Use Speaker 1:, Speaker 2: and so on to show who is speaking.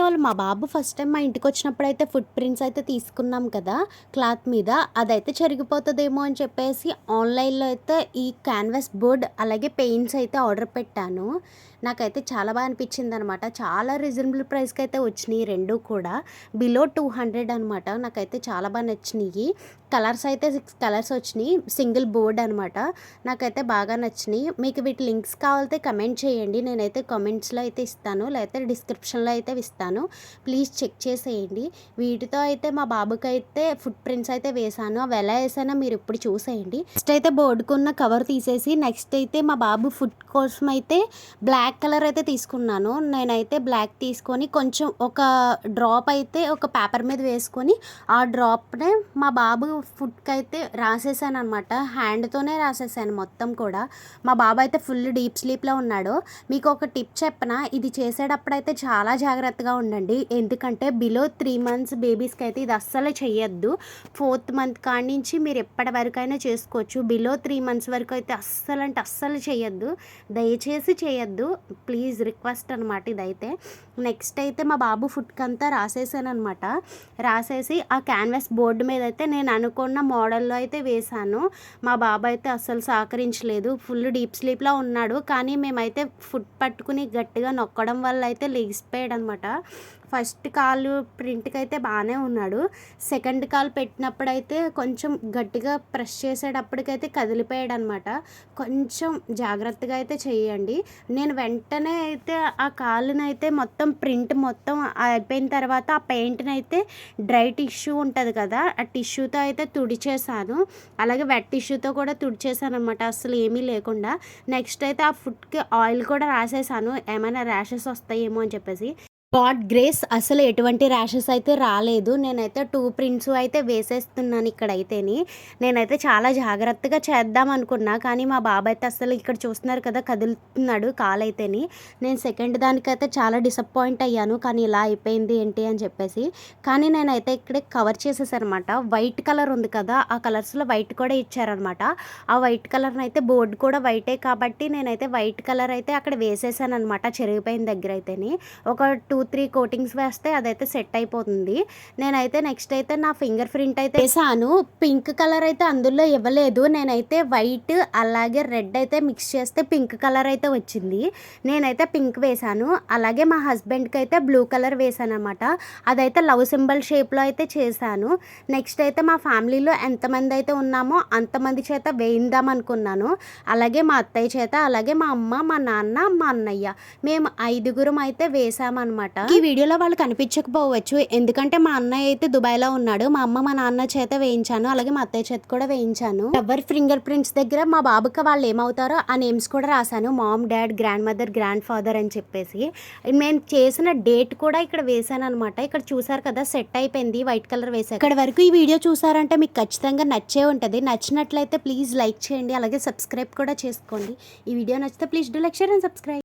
Speaker 1: All మా బాబు first time మా ఇంటికి వచ్చినప్పుడు అయితే ఫుట్ ప్రింట్స్ అయితే తీసుకున్నాం కదా క్లాత్ మీద, అదైతే చెరిగిపోతుందేమో అని చెప్పేసి ఆన్లైన్లో అయితే ఈ క్యాన్వాస్ బోర్డ్ అలాగే పెయింట్స్ అయితే ఆర్డర్ పెట్టాను. నాకైతే చాలా బాగా అనిపించింది అనమాట. చాలా రీజనబుల్ ప్రైస్కి అయితే వచ్చినాయి రెండు కూడా, బిలో 200 అనమాట. నాకైతే చాలా బాగా నచ్చినాయి. కలర్స్ అయితే 6 కలర్స్ వచ్చినాయి, సింగిల్ బోర్డ్ అనమాట. నాకైతే బాగా నచ్చినాయి. మీకు వీటి లింక్స్ కావాలితే కమెంట్ చేయండి, నేనైతే కామెంట్స్లో అయితే ఇస్తాను, లేకపోతే డిస్క్రిప్షన్లో అయితే ఇస్తాను. ప్లీజ్ చెక్ చేసేయండి. వీటితో అయితే మా బాబుకి అయితే ఫుట్ ప్రింట్స్ అయితే వేసాను. అవి ఎలా వేసానో మీరు ఇప్పుడు చూసేయండి. నెక్స్ట్ అయితే బోర్డుకున్న కవర్ తీసేసి నెక్స్ట్ అయితే మా బాబు ఫుట్ కోసం అయితే బ్లాక్ కలర్ అయితే తీసుకున్నాను. నేనైతే బ్లాక్ తీసుకొని కొంచెం ఒక డ్రాప్ అయితే ఒక పేపర్ మీద వేసుకొని ఆ డ్రాప్నే మా బాబు ఫుట్కి అయితే రాసేసాను అనమాట. హ్యాండ్తోనే రాసేసాను మొత్తం కూడా. మా బాబు అయితే ఫుల్ డీప్ స్లీప్లో ఉన్నాడు. మీకు ఒక టిప్ చెప్పనా, ఇది చేసేటప్పుడు అయితే చాలా జాగ్రత్తగా ఉండండి. ఎందుకంటే బిలో 3 months బేబీస్కి అయితే ఇది అస్సలు చెయ్యొద్దు. 4th month కాడి నుంచి మీరు ఎప్పటి వరకైనా చేసుకోవచ్చు. బిలో 3 months వరకు అయితే అస్సలు అంటే అస్సలు చేయొద్దు, దయచేసి చేయొద్దు. ప్లీజ్ రిక్వెస్ట్ అనమాట ఇదైతే. నెక్స్ట్ అయితే మా బాబు ఫుట్కి అంతా రాసేసాను అనమాట. రాసేసి ఆ క్యాన్వాస్ బోర్డు మీద అయితే నేను అనుకున్న మోడల్లో అయితే వేశాను. మా బాబు అయితే అస్సలు సహకరించలేదు, ఫుల్ డీప్ స్లీప్లో ఉన్నాడు. కానీ మేమైతే ఫుట్ పట్టుకుని గట్టిగా నొక్కడం వల్ల అయితే లెగిసిపోయాడు అనమాట. ఫస్ట్ కాలు ప్రింట్కి అయితే బాగానే ఉన్నాడు. సెకండ్ కాలు పెట్టినప్పుడైతే కొంచెం గట్టిగా ప్రెస్ చేసేటప్పటికైతే కదిలిపోయాడు అనమాట. కొంచెం జాగ్రత్తగా అయితే చేయండి. నేను వెంటనే అయితే ఆ కాలునైతే మొత్తం ప్రింట్ మొత్తం అయిపోయిన తర్వాత ఆ పెయింట్ని అయితే డ్రై టిష్యూ ఉంటుంది కదా, ఆ టిష్యూతో అయితే తుడిచేసాను. అలాగే వెట్ టిష్యూతో కూడా తుడిచేసాను అనమాట, అసలు ఏమీ లేకుండా. నెక్స్ట్ అయితే ఆ ఫుట్కి ఆయిల్ కూడా రాసేసాను, ఏమైనా ర్యాషెస్ వస్తాయేమో అని చెప్పేసి. గాడ్ గ్రేస్ అసలు ఎటువంటి ర్యాషెస్ అయితే రాలేదు. నేనైతే 2 ప్రింట్స్ అయితే వేసేస్తున్నాను ఇక్కడైతేని. నేనైతే చాలా జాగ్రత్తగా చేద్దాం అనుకున్నా, కానీ మా బాబు అయితే అసలు ఇక్కడ చూస్తున్నారు కదా కదులుతున్నాడు కాలైతేని. నేను సెకండ్ దానికైతే చాలా డిసప్పాయింట్ అయ్యాను, కానీ ఇలా అయిపోయింది ఏంటి అని చెప్పేసి. కానీ నేనైతే ఇక్కడే కవర్ చేసేసానమాట. వైట్ కలర్ ఉంది కదా, ఆ కలర్స్లో వైట్ కూడా ఇచ్చారనమాట. ఆ వైట్ కలర్ని అయితే బోర్డు కూడా వైటే కాబట్టి నేనైతే వైట్ కలర్ అయితే అక్కడ వేసేసాను అనమాట, చెరిగిపోయిన దగ్గర అయితేని. ఒక 2-3 కోటింగ్స్ వేస్తే అదైతే సెట్ అయిపోతుంది. నేనైతే నెక్స్ట్ అయితే నా ఫింగర్ ప్రింట్ అయితే వేసాను. పింక్ కలర్ అయితే అందులో ఇవ్వలేదు, నేనైతే వైట్ అలాగే రెడ్ అయితే మిక్స్ చేస్తే పింక్ కలర్ అయితే వచ్చింది. నేనైతే పింక్ వేసాను. అలాగే మా హస్బెండ్కి అయితే బ్లూ కలర్ వేసాను అనమాట. అదైతే లవ్ సింబల్ షేప్లో అయితే చేశాను. నెక్స్ట్ అయితే మా ఫ్యామిలీలో ఎంతమంది అయితే ఉన్నామో అంతమంది చేత వేయిందాం అనుకున్నాను. అలాగే మా అత్తయ్య చేత, అలాగే మా అమ్మ, మా నాన్న, మా అన్నయ్య, మేము 5గురం అయితే వేసామన్నమాట. ఈ వీడియోలో వాళ్ళు కనిపించకపోవచ్చు, ఎందుకంటే మా అన్నయ్య అయితే దుబాయ్లో ఉన్నాడు. మా అమ్మ మా నాన్న చేత వేయించాను, అలాగే మా అత్తయ్య చేత కూడా వేయించాను. ఎవరి ఫింగర్ ప్రింట్స్ దగ్గర మా బాబుకి వాళ్ళు ఏమవుతారో ఆ నేమ్స్ కూడా రాశాను, mom, dad, grandmother, grandfather అని చెప్పేసి. నేను చేసిన డేట్ కూడా ఇక్కడ వేసాను అనమాట. ఇక్కడ చూసారు కదా సెట్ అయిపోయింది, వైట్ కలర్ వేసాను. ఇక్కడ వరకు ఈ వీడియో చూసారంటే మీకు ఖచ్చితంగా నచ్చే ఉంటుంది. నచ్చినట్లయితే ప్లీజ్ లైక్ చేయండి, అలాగే సబ్స్క్రైబ్ కూడా చేసుకోండి. ఈ వీడియో నచ్చితే please do like, share and subscribe.